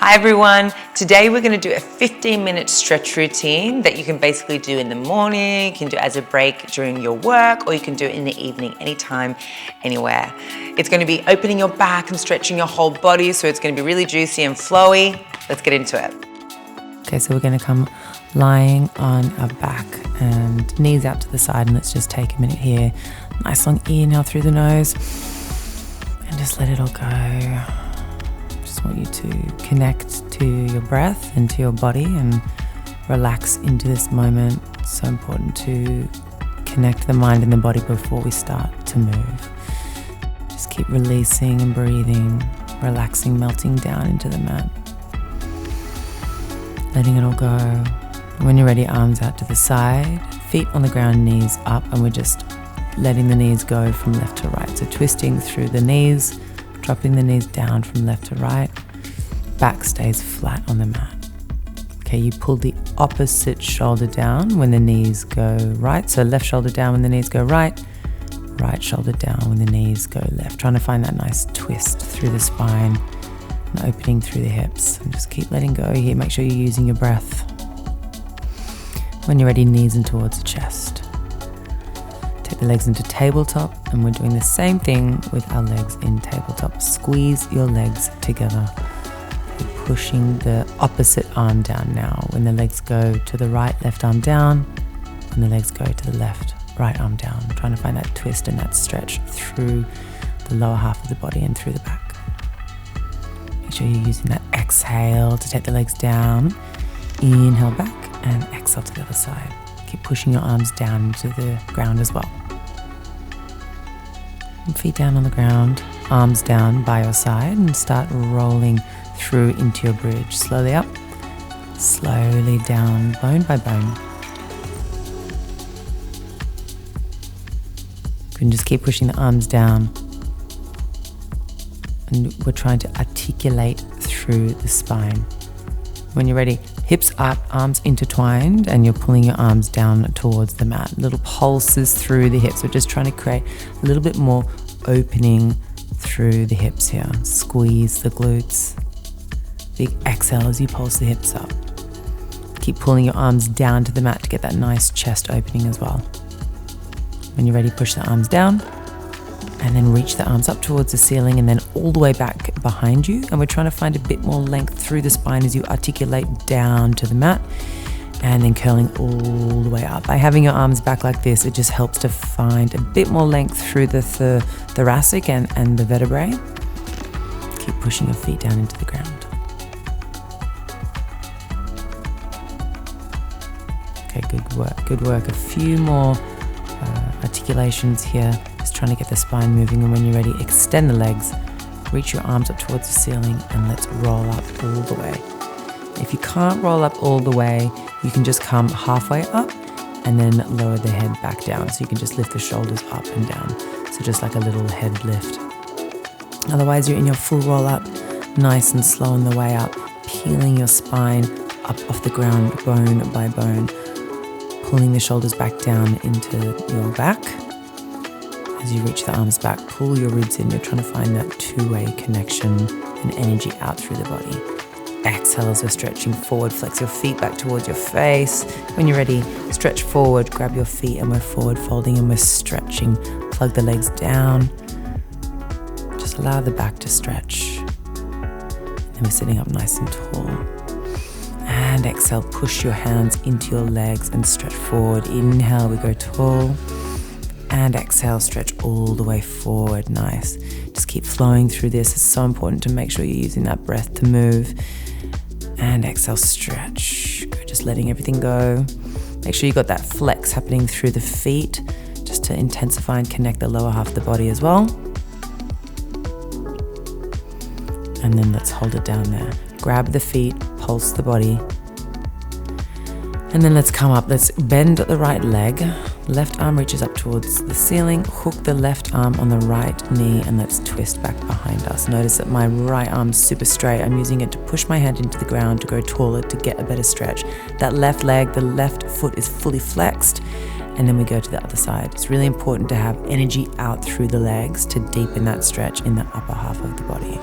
Hi everyone, today we're going to do a 15-minute stretch routine that you can basically do in the morning, you can do as a break during your work, or you can do it in the evening, anytime, anywhere. It's going to be opening your back and stretching your whole body, so it's going to be really juicy and flowy. Let's get into it. Okay, so we're going to come lying on our back and knees out to the side, and let's just take a minute here. Nice long inhale through the nose and just let it all go. I want you to connect to your breath and to your body and relax into this moment. It's so important to connect the mind and the body before we start to move. Just keep releasing and breathing, relaxing, melting down into the mat. Letting it all go. When you're ready, arms out to the side, feet on the ground, knees up, and we're just letting the knees go from left to right. So twisting through the knees, dropping the knees down from left to right. Back stays flat on the mat. Okay, you pull the opposite shoulder down when the knees go right. So left shoulder down when the knees go right. Right shoulder down when the knees go left. Trying to find that nice twist through the spine and opening through the hips. And just keep letting go here. Make sure you're using your breath. When you're ready, knees in towards the chest. Take the legs into tabletop, and we're doing the same thing with our legs in tabletop. Squeeze your legs together. You're pushing the opposite arm down now. When the legs go to the right, left arm down. When the legs go to the left, right arm down. Trying to find that twist and that stretch through the lower half of the body and through the back. Make sure you're using that exhale to take the legs down. Inhale back and exhale to the other side. Keep pushing your arms down into the ground as well. And feet down on the ground, arms down by your side, and start rolling through into your bridge. Slowly up, slowly down, bone by bone. You can just keep pushing the arms down. And we're trying to articulate through the spine. When you're ready, hips up, arms intertwined, and you're pulling your arms down towards the mat. Little pulses through the hips. We're just trying to create a little bit more opening through the hips here. Squeeze the glutes. Big exhale as you pulse the hips up. Keep pulling your arms down to the mat to get that nice chest opening as well. When you're ready, push the arms down, and then reach the arms up towards the ceiling and then all the way back behind you. And we're trying to find a bit more length through the spine as you articulate down to the mat, and then curling all the way up. By having your arms back like this, it just helps to find a bit more length through the thoracic and the vertebrae. Keep pushing your feet down into the ground. Okay, good work. A few more articulations here. Trying to get the spine moving, and when you're ready, extend the legs, reach your arms up towards the ceiling, and let's roll up all the way. If you can't roll up all the way, you can just come halfway up and then lower the head back down, so you can just lift the shoulders up and down, so just like a little head lift. Otherwise, you're in your full roll up, nice and slow on the way up, peeling your spine up off the ground bone by bone, pulling the shoulders back down into your back. As you reach the arms back, pull your ribs in. You're trying to find that two-way connection and energy out through the body. Exhale as you're stretching forward. Flex your feet back towards your face. When you're ready, stretch forward, grab your feet, and we're forward folding and we're stretching. Plug the legs down. Just allow the back to stretch. And we're sitting up nice and tall. And exhale, push your hands into your legs and stretch forward. Inhale, we go tall. And exhale, stretch all the way forward. Nice. Just keep flowing through this. It's so important to make sure you're using that breath to move. And exhale, stretch. Just letting everything go. Make sure you got that flex happening through the feet, just to intensify and connect the lower half of the body as well. And then let's hold it down there. Grab the feet, pulse the body. And then let's come up. Let's bend the right leg. Left arm reaches up towards the ceiling. Hook the left arm on the right knee, and let's twist back behind us. Notice that my right arm's super straight. I'm using it to push my hand into the ground to go taller, to get a better stretch. That left leg, the left foot is fully flexed, and then we go to the other side. It's really important to have energy out through the legs to deepen that stretch in the upper half of the body.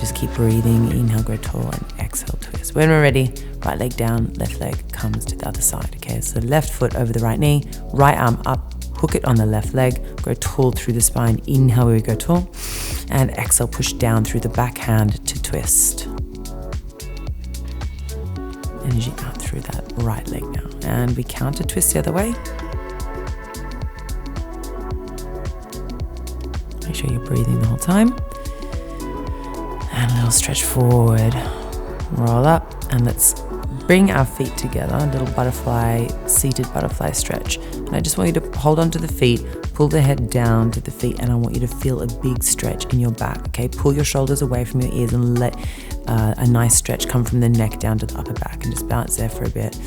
just keep breathing. Inhale, grow tall, and exhale, twist. When we're ready, right leg down, left leg comes to the other side. Okay, so left foot over the right knee, right arm up, hook it on the left leg, grow tall through the spine. Inhale, we go tall, and exhale, push down through the back hand to twist. Energy out through that right leg now. And we counter twist the other way. Make sure you're breathing the whole time. And a little stretch forward. Roll up, and let's bring our feet together. A little butterfly, seated butterfly stretch. And I just want you to hold on to the feet, pull the head down to the feet, and I want you to feel a big stretch in your back. Okay, pull your shoulders away from your ears and let a nice stretch come from the neck down to the upper back, and just bounce there for a bit.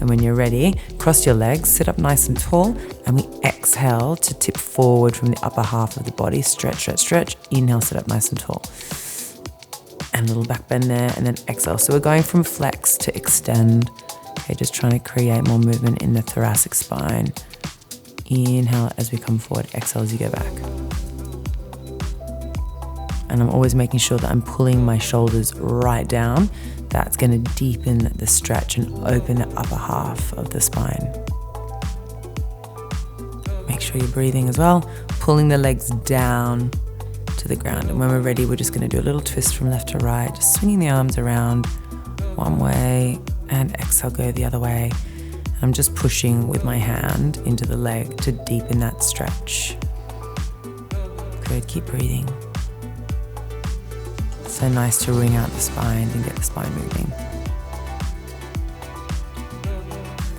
And when you're ready, cross your legs, sit up nice and tall, and we exhale to tip forward from the upper half of the body. Stretch, stretch, stretch. Inhale, sit up nice and tall. And a little back bend there, and then exhale. So we're going from flex to extend. Okay, just trying to create more movement in the thoracic spine. Inhale as we come forward, exhale as you go back. And I'm always making sure that I'm pulling my shoulders right down. That's going to deepen the stretch and open the upper half of the spine. Make sure you're breathing as well, pulling the legs down to the ground. And when we're ready, we're just going to do a little twist from left to right, just swinging the arms around one way, and exhale, go the other way. And I'm just pushing with my hand into the leg to deepen that stretch. Good, keep breathing. So nice to wring out the spine and get the spine moving.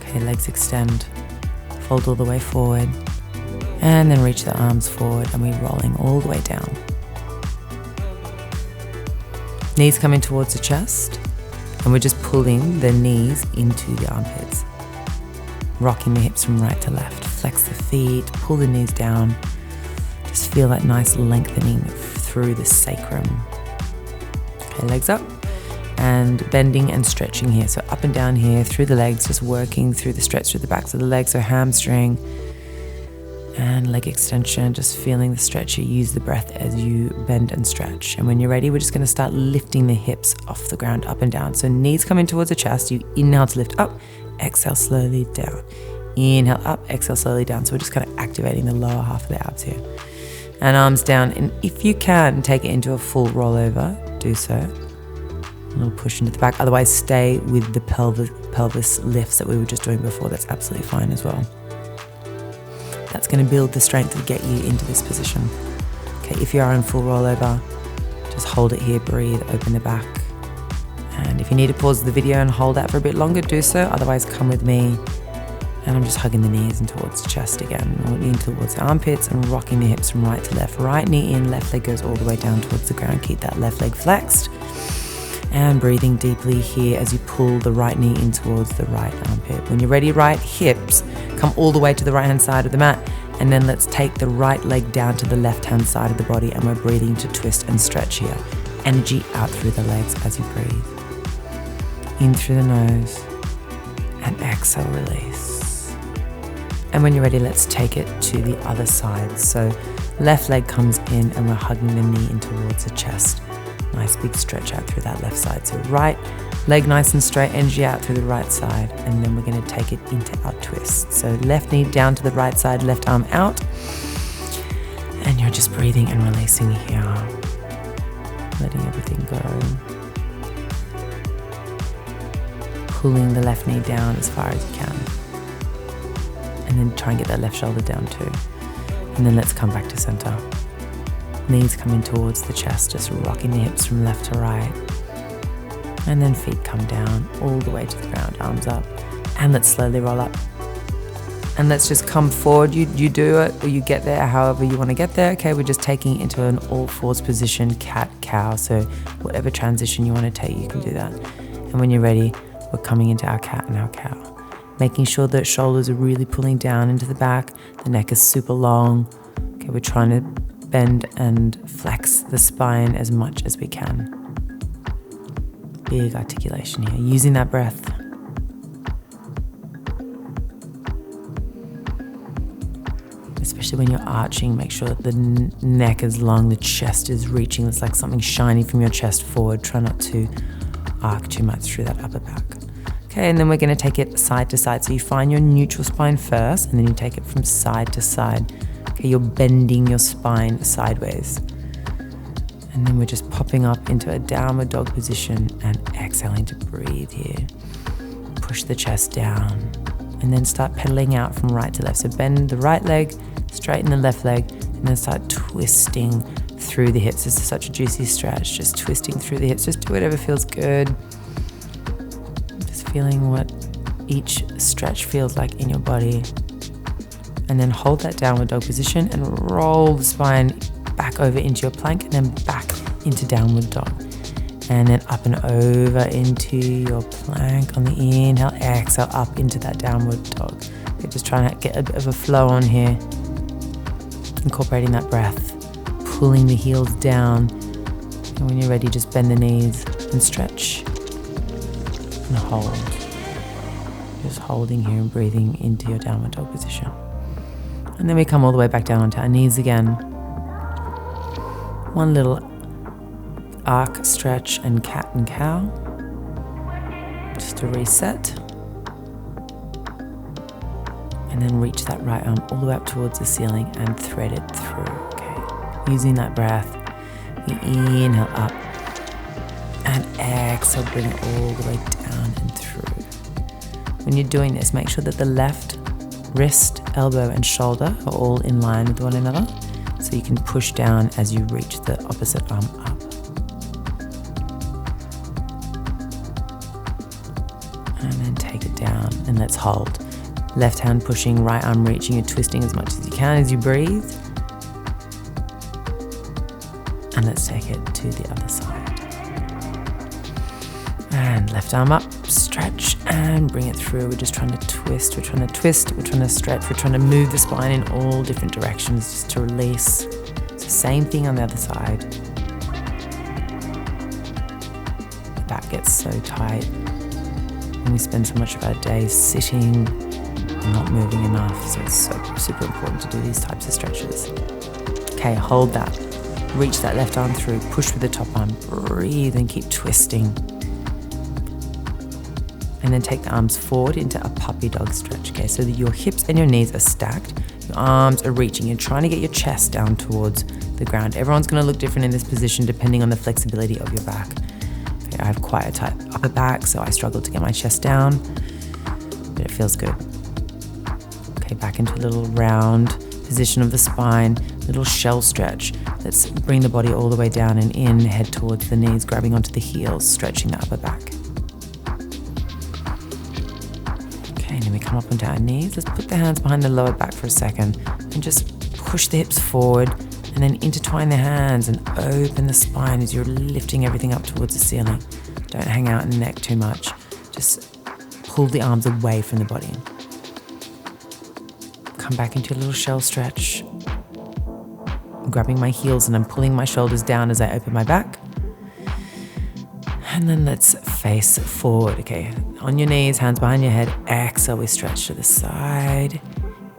Okay, legs extend, fold all the way forward, and then reach the arms forward, and we're rolling all the way down. Knees coming towards the chest, and we're just pulling the knees into the armpits. Rocking the hips from right to left. Flex the feet, pull the knees down. Just feel that nice lengthening through the sacrum. Okay, legs up, and bending and stretching here. So up and down here through the legs, just working through the stretch through the backs of the legs. So hamstring and leg extension, just feeling the stretch. You use the breath as you bend and stretch. And when you're ready, we're just going to start lifting the hips off the ground, up and down. So knees coming towards the chest. You inhale to lift up, exhale slowly down. Inhale up, exhale slowly down. So we're just kind of activating the lower half of the abs here. And arms down. And if you can, take it into a full rollover, do so. A little push into the back. Otherwise, stay with the pelvis lifts that we were just doing before. That's absolutely fine as well. That's going to build the strength to get you into this position. Okay, if you are in full rollover, just hold it here, breathe, open the back. And if you need to pause the video and hold that for a bit longer, do so. Otherwise, come with me. And I'm just hugging the knees and towards the chest again. Lean towards the armpits and rocking the hips from right to left. Right knee in, left leg goes all the way down towards the ground. Keep that left leg flexed. And breathing deeply here as you pull the right knee in towards the right armpit. When you're ready, right hips come all the way to the right hand side of the mat. And then let's take the right leg down to the left hand side of the body, and we're breathing to twist and stretch here. Energy out through the legs as you breathe. In through the nose and exhale, release. And when you're ready, let's take it to the other side. So left leg comes in and we're hugging the knee in towards the chest. Nice big stretch out through that left side. So right leg nice and straight, energy out through the right side. And then we're going to take it into our twist. So left knee down to the right side, left arm out. And you're just breathing and releasing here. Letting everything go. Pulling the left knee down as far as you can. And then try and get that left shoulder down too. And then let's come back to center. Knees coming towards the chest, just rocking the hips from left to right. And then feet come down all the way to the ground, arms up. And let's slowly roll up. And let's just come forward. You do it, or you get there however you want to get there. Okay, we're just taking it into an all fours position, cat, cow. So whatever transition you want to take, you can do that. And when you're ready, we're coming into our cat and our cow. Making sure that shoulders are really pulling down into the back. The neck is super long. Okay, we're trying to bend and flex the spine as much as we can. Big articulation here, using that breath. especially when you're arching, make sure that the neck is long, the chest is reaching. It's like something shiny from your chest forward. Try not to arc too much through that upper back. Okay, and then we're going to take it side to side. So you find your neutral spine first, and then you take it from side to side. Okay, you're bending your spine sideways. And then we're just popping up into a downward dog position and exhaling to breathe here. Push the chest down and then start pedaling out from right to left. So bend the right leg, straighten the left leg, and then start twisting through the hips. This is such a juicy stretch, just twisting through the hips. Just do whatever feels good. Just feeling what each stretch feels like in your body. And then hold that downward dog position and roll the spine back over into your plank and then back into downward dog. And then up and over into your plank on the inhale, exhale up into that downward dog. Okay, just trying to get a bit of a flow on here. Incorporating that breath, pulling the heels down. And when you're ready, just bend the knees and stretch and hold. Just holding here and breathing into your downward dog position. And then we come all the way back down onto our knees again. One little arc, stretch, and cat and cow. Just to reset. And then reach that right arm all the way up towards the ceiling and thread it through. Okay. Using that breath, you inhale up and exhale, bring it all the way down and through. When you're doing this, make sure that the left wrist, elbow, and shoulder are all in line with one another, so you can push down as you reach the opposite arm up. And then take it down and let's hold. Left hand pushing, right arm reaching, you're twisting as much as you can as you breathe. And let's take it to the other side. And left arm up, stretch and bring it through. We're just trying to twist, we're trying to stretch, we're trying to move the spine in all different directions just to release. So same thing on the other side. The back gets so tight and we spend so much of our day sitting and not moving enough. So it's super important to do these types of stretches. Okay, hold that. Reach that left arm through, push with the top arm, breathe and keep twisting. And then take the arms forward into a puppy dog stretch, okay? So that your hips and your knees are stacked, your arms are reaching, you're trying to get your chest down towards the ground. Everyone's gonna look different in this position depending on the flexibility of your back. Okay, I have quite a tight upper back, so I struggle to get my chest down, but it feels good. Okay, back into a little round position of the spine, little shell stretch. Let's bring the body all the way down and in, head towards the knees, grabbing onto the heels, stretching the upper back. And then we come up onto our knees. Let's put the hands behind the lower back for a second and just push the hips forward and then intertwine the hands and open the spine as you're lifting everything up towards the ceiling. Don't hang out in the neck too much. Just pull the arms away from the body. Come back into a little shell stretch. I'm grabbing my heels and I'm pulling my shoulders down as I open my back. And then let's face forward, okay? On your knees, hands behind your head. Exhale, we stretch to the side.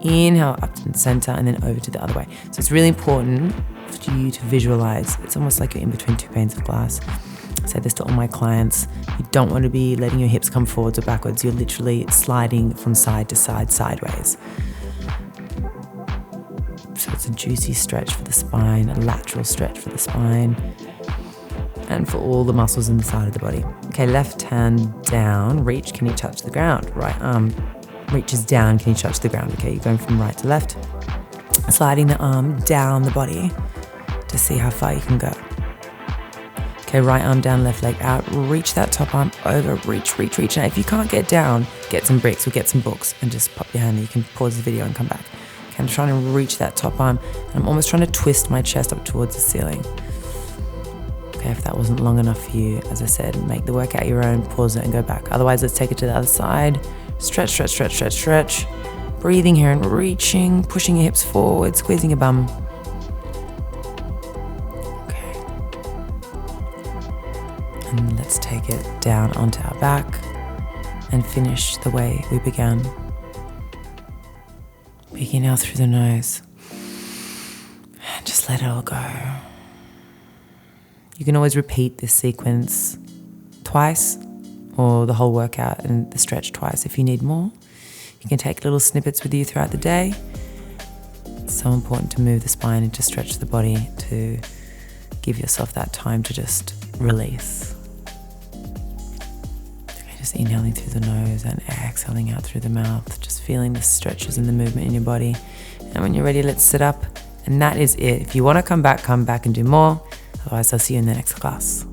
Inhale, up to the center, and then over to the other way. So it's really important for you to visualize. It's almost like you're in between two panes of glass. I say this to all my clients. You don't want to be letting your hips come forwards or backwards. You're literally sliding from side to side, sideways. So it's a juicy stretch for the spine, a lateral stretch for the spine, and for all the muscles in the side of the body. Okay, left hand down, reach, can you touch the ground? Right arm reaches down, can you touch the ground? Okay, you're going from right to left, sliding the arm down the body to see how far you can go. Okay, right arm down, left leg out, reach that top arm over, reach. Now, if you can't get down, get some bricks or get some books and just pop your hand there. You can pause the video and come back. Okay, I'm trying to reach that top arm. I'm almost trying to twist my chest up towards the ceiling. Okay, if that wasn't long enough for you, as I said, make the workout your own, pause it and go back. Otherwise, let's take it to the other side. Stretch. Breathing here and reaching, pushing your hips forward, squeezing your bum. Okay. And let's take it down onto our back and finish the way we began. Begin out through the nose. let it all go. You can always repeat this sequence twice, or the whole workout and the stretch twice if you need more. You can take little snippets with you throughout the day. It's so important to move the spine and to stretch the body, to give yourself that time to just release. Okay, just inhaling through the nose and exhaling out through the mouth, just feeling the stretches and the movement in your body. And when you're ready, let's sit up. And that is it. If you want to come back and do more. Otherwise, I'll see you in the next class.